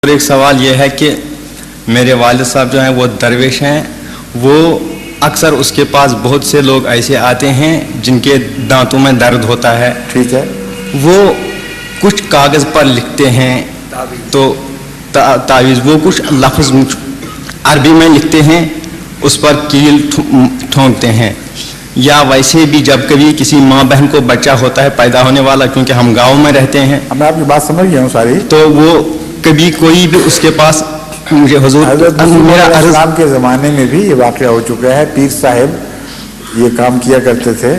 ایک سوال یہ ہے کہ میرے والد صاحب جو ہیں وہ درویش ہیں، وہ اکثر اس کے پاس بہت سے لوگ ایسے آتے ہیں جن کے دانتوں میں درد ہوتا ہے. ٹھیک ہے. وہ کچھ کاغذ پر لکھتے ہیں تو تعویذ، وہ کچھ لفظ عربی میں لکھتے ہیں، اس پر کیل ٹھونکتے ہیں. یا ویسے بھی جب کبھی کسی ماں بہن کو بچہ ہوتا ہے پیدا ہونے والا، کیونکہ ہم گاؤں میں رہتے ہیں، میں آپ کی بات سمجھ گیا ہوں ساری، تو وہ کبھی کوئی بھی اس کے پاس مجھے حضور حضرت اسلام کے زمانے میں بھی یہ واقعہ ہو چکا ہے. پیر صاحب یہ کام کیا کرتے تھے،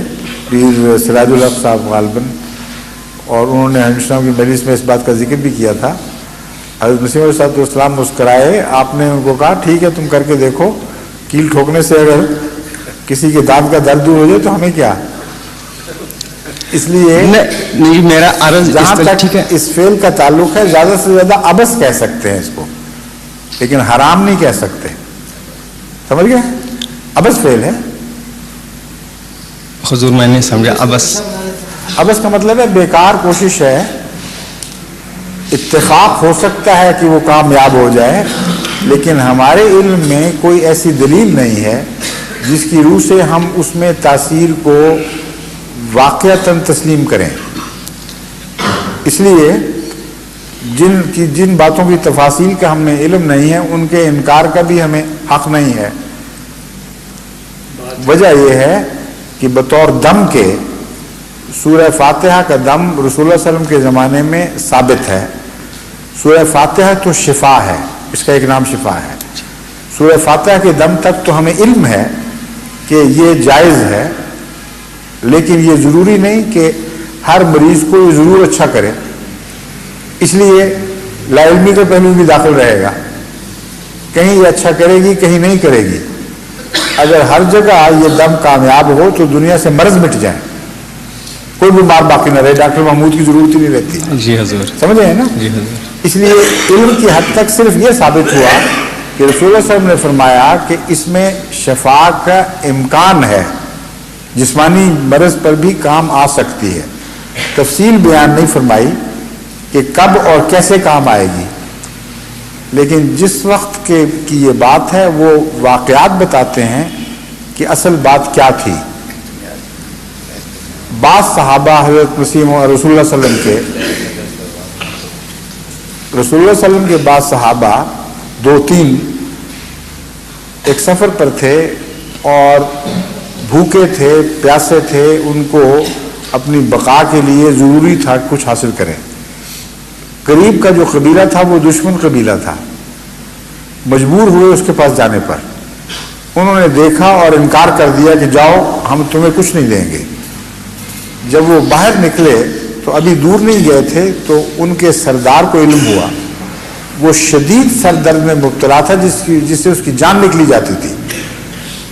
پیر سراج الحق صاحب غالباً، اور انہوں نے ہندوستان کی مجلس میں اس بات کا ذکر بھی کیا تھا. حضرت مسیح علیہ السلام مسکرائے، آپ نے ان کو کہا ٹھیک ہے تم کر کے دیکھو، کیل ٹھوکنے سے اگر کسی کے دانت کا درد دور ہو جائے تو ہمیں کیا. اس لیے نہیں، میرا عرض جہاں تک اس فعل کا تعلق ہے زیادہ سے زیادہ عبث کہہ سکتے ہیں اس کو، لیکن حرام نہیں کہہ سکتے. سمجھ گئے؟ عبث فعل ہے. حضور میں نے سمجھا عبث. عبث کا مطلب ہے بیکار کوشش ہے. اتفاق ہو سکتا ہے کہ وہ کامیاب ہو جائے، لیکن ہمارے علم میں کوئی ایسی دلیل نہیں ہے جس کی روح سے ہم اس میں تاثیر کو واقعتاً تسلیم کریں. اس لیے جن باتوں کی تفاصیل کا ہم نے علم نہیں ہے ان کے انکار کا بھی ہمیں حق نہیں ہے. وجہ یہ ہے کہ بطور دم کے سورہ فاتحہ کا دم رسول اللہ صلی اللہ علیہ وسلم کے زمانے میں ثابت ہے. سورہ فاتحہ تو شفا ہے، اس کا ایک نام شفا ہے. سورہ فاتحہ کے دم تک تو ہمیں علم ہے کہ یہ جائز ہے، لیکن یہ ضروری نہیں کہ ہر مریض کو یہ ضرور اچھا کرے. اس لیے لا علمی کا پہلو بھی داخل رہے گا. کہیں یہ اچھا کرے گی، کہیں نہیں کرے گی. اگر ہر جگہ یہ دم کامیاب ہو تو دنیا سے مرض مٹ جائے، کوئی بیمار باقی نہ رہے، ڈاکٹر محمود کی ضرورت ہی نہیں رہتی. جی حضور، سمجھ رہے ہیں نا؟ جی حضور. اس لیے علم کی حد تک صرف یہ ثابت ہوا کہ رسول اللہ صلی اللہ علیہ وسلم نے فرمایا کہ اس میں شفا کا امکان ہے، جسمانی مرض پر بھی کام آ سکتی ہے. تفصیل بیان نہیں فرمائی کہ کب اور کیسے کام آئے گی، لیکن جس وقت کی یہ بات ہے وہ واقعات بتاتے ہیں کہ اصل بات کیا تھی. بعض صحابہ حضرت مسیح اور رسول اللہ صلی اللہ علیہ وسلم کے بعض صحابہ 2-3 ایک سفر پر تھے اور بھوکے تھے، پیاسے تھے. ان کو اپنی بقا کے لیے ضروری تھا کچھ حاصل کریں. قریب کا جو قبیلہ تھا وہ دشمن قبیلہ تھا. مجبور ہوئے اس کے پاس جانے پر. انہوں نے دیکھا اور انکار کر دیا کہ جاؤ ہم تمہیں کچھ نہیں دیں گے. جب وہ باہر نکلے تو ابھی دور نہیں گئے تھے تو ان کے سردار کو علم ہوا. وہ شدید سر درد میں مبتلا تھا جس سے اس کی جان نکلی جاتی تھی.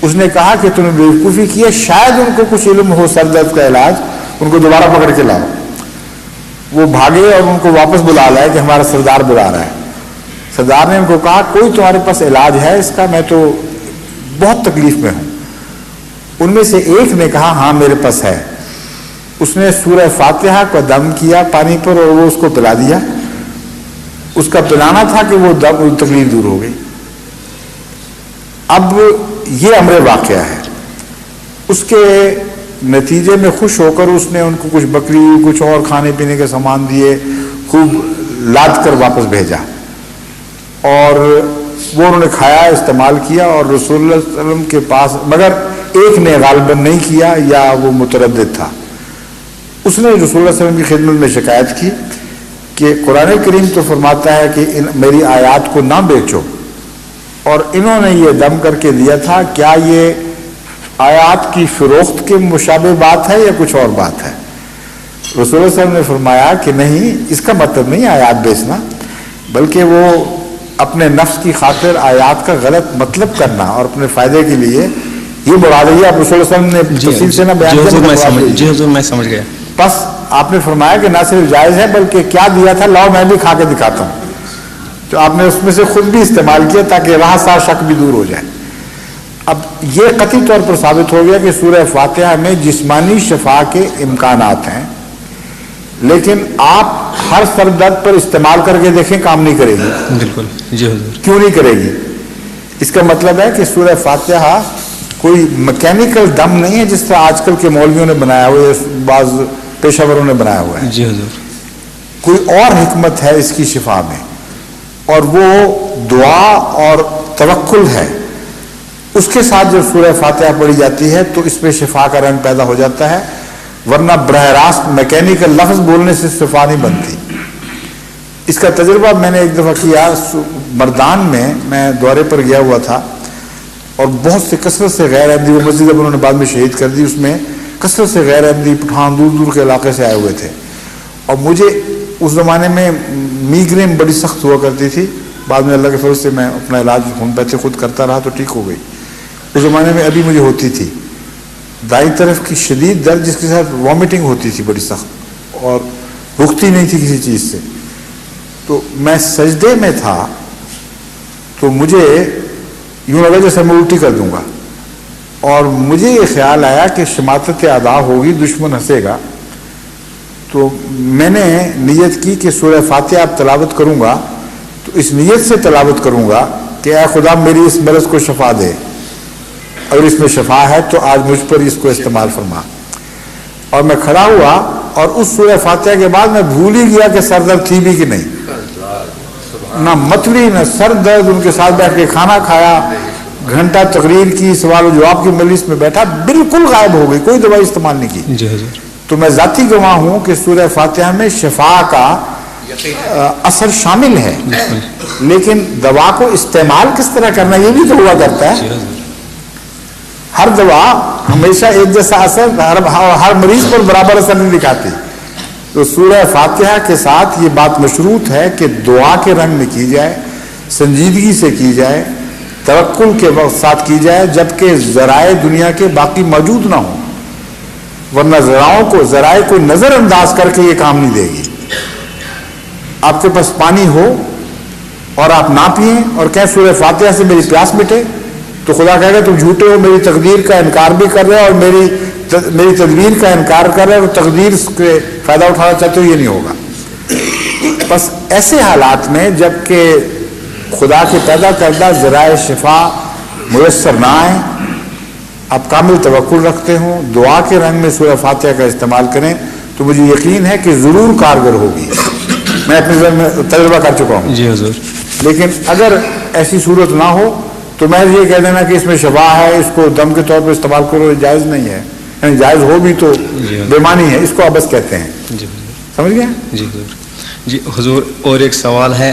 اس نے کہا کہ تم نے بیوقوفی کی ہے، شاید ان کو کچھ علم ہو سر درد کا علاج، ان کو دوبارہ پکڑ کے لاؤ. وہ بھاگے اور ان کو واپس بلا لائے کہ ہمارا سردار بلا رہا ہے. سردار نے ان کو کہا کوئی تمہارے پاس علاج ہے اس کا؟ میں تو بہت تکلیف میں ہوں. ان میں سے ایک نے کہا ہاں میرے پاس ہے. اس نے سورہ فاتحہ کو دم کیا پانی پر اور وہ اس کو پلا دیا. اس کا پلانا تھا کہ وہ تکلیف دور ہو گئی. اب یہ امر واقعہ ہے. اس کے نتیجے میں خوش ہو کر اس نے ان کو کچھ بکری کچھ اور کھانے پینے کے سامان دیے، خوب لاد کر واپس بھیجا، اور وہ انہوں نے کھایا، استعمال کیا. اور رسول اللہ صلی اللہ علیہ وسلم کے پاس مگر ایک نے غالباً نہیں کیا یا وہ متردد تھا. اس نے رسول اللہ صلی اللہ علیہ وسلم کی خدمت میں شکایت کی کہ قرآن کریم تو فرماتا ہے کہ میری آیات کو نہ بیچو، اور انہوں نے یہ دم کر کے دیا تھا، کیا یہ آیات کی فروخت کے مشابہ بات ہے یا کچھ اور بات ہے؟ رسول اللہ صلی اللہ علیہ وسلم نے فرمایا کہ نہیں، اس کا مطلب نہیں آیات بیچنا، بلکہ وہ اپنے نفس کی خاطر آیات کا غلط مطلب کرنا اور اپنے فائدے کے لیے یہ مراد ہے. آپ رسول اللہ صلی اللہ علیہ وسلم نے تفصیل سے نہ بیان کیا. جی حضور میں سمجھ گیا. بس آپ نے فرمایا کہ نہ صرف جائز ہے بلکہ کیا دیا تھا، لاؤ میں بھی کھا کے دکھاتا ہوں. تو آپ نے اس میں سے خود بھی استعمال کیا تاکہ راہ سار شک بھی دور ہو جائے. اب یہ قطعی طور پر ثابت ہو گیا کہ سورہ فاتحہ میں جسمانی شفا کے امکانات ہیں، لیکن آپ ہر سر درد پر استعمال کر کے دیکھیں کام نہیں کرے گی. بالکل جی حضور. کیوں نہیں کرے گی؟ اس کا مطلب ہے کہ سورہ فاتحہ کوئی میکینیکل دم نہیں ہے جس طرح آج کل کے مولویوں نے بنایا ہوا ہے، بعض پیشہ وروں نے بنایا ہوا ہے. جی حضور. کوئی اور حکمت ہے اس کی شفا میں، اور وہ دعا اور توکل ہے. اس کے ساتھ جب سورہ فاتحہ پڑھی جاتی ہے تو اس میں شفا کا رنگ پیدا ہو جاتا ہے، ورنہ براہ راست میکینیکل لفظ بولنے سے شفا نہیں بنتی. اس کا تجربہ میں نے ایک دفعہ کیا مردان میں. میں دورے پر گیا ہوا تھا اور بہت سے کثرت سے غیر احمدی، وہ مسجد اب انہوں نے بعد میں شہید کر دی، اس میں کثرت سے غیر احمدی پٹھان دور دور کے علاقے سے آئے ہوئے تھے. اور مجھے اس زمانے میں میگرین بڑی سخت ہوا کرتی تھی. بعد میں اللہ کے فضل سے میں اپنا علاج ہومیوپیتھی خود کرتا رہا تو ٹھیک ہو گئی. اس زمانے میں ابھی مجھے ہوتی تھی دائیں طرف کی شدید درد، جس کے ساتھ وامٹنگ ہوتی تھی بڑی سخت اور رکتی نہیں تھی کسی چیز سے. تو میں سجدے میں تھا تو مجھے یوں لگا جیسے میں الٹی کر دوں گا، اور مجھے یہ خیال آیا کہ شماتت ادا ہوگی، دشمن ہنسے گا. تو میں نے نیت کی کہ سورہ فاتحہ اب تلاوت کروں گا تو اس نیت سے تلاوت کروں گا کہ اے خدا میری اس مرض کو شفا دے، اگر اس میں شفا ہے تو آج مجھ پر اس کو استعمال فرما. اور میں کھڑا ہوا اور اس سورہ فاتحہ کے بعد میں بھول ہی گیا کہ سر درد تھی بھی کہ نہیں. نہ متلی نہ سر درد. ان کے ساتھ بیٹھ کے کھانا کھایا، گھنٹہ تقریر کی، سوال و جواب کی مجلس میں بیٹھا، بالکل غائب ہو گئی، کوئی دوائی استعمال نہیں کی. جی حضور. تو میں ذاتی گواہ ہوں کہ سورہ فاتحہ میں شفا کا اثر شامل ہے، لیکن دوا کو استعمال کس طرح کرنا یہ بھی تو ہوا کرتا ہے. ہر دوا ہمیشہ ایک جیسا اثر ہر مریض پر برابر اثر نہیں دکھاتی. تو سورہ فاتحہ کے ساتھ یہ بات مشروط ہے کہ دعا کے رنگ میں کی جائے، سنجیدگی سے کی جائے، توکل کے ساتھ کی جائے، جبکہ ذرائع دنیا کے باقی موجود نہ ہوں، ورنہ ذرائع کو نظر انداز کر کے یہ کام نہیں دے گی. آپ کے پاس پانی ہو اور آپ نہ پئیں اور کہیں سورہ فاتحہ سے میری پیاس مٹے، تو خدا کہے گا تم جھوٹے ہو، میری تقدیر کا انکار بھی کر رہے ہو اور میری تدبیر کا انکار کر رہے ہو، تقدیر کے فائدہ اٹھانا چاہتے ہو، یہ نہیں ہوگا. بس ایسے حالات میں جب کہ خدا کے پیدا کردہ ذرائع شفا میسر نہ آئیں، آپ کامل توکل رکھتے ہوں، دعا کے رنگ میں سورہ فاتحہ کا استعمال کریں تو مجھے یقین ہے کہ ضرور کارگر ہوگی. میں اپنے ذہن میں تجربہ کر چکا ہوں. جی حضور. لیکن اگر ایسی صورت نہ ہو تو میں یہ کہہ دینا کہ اس میں شفا ہے، اس کو دم کے طور پر استعمال کرو، یہ جائز نہیں ہے. یعنی جائز ہو بھی تو بےمانی ہے، اس کو ابس کہتے ہیں. جی سمجھ گئے؟ جی حضور. جی حضور، اور ایک سوال ہے.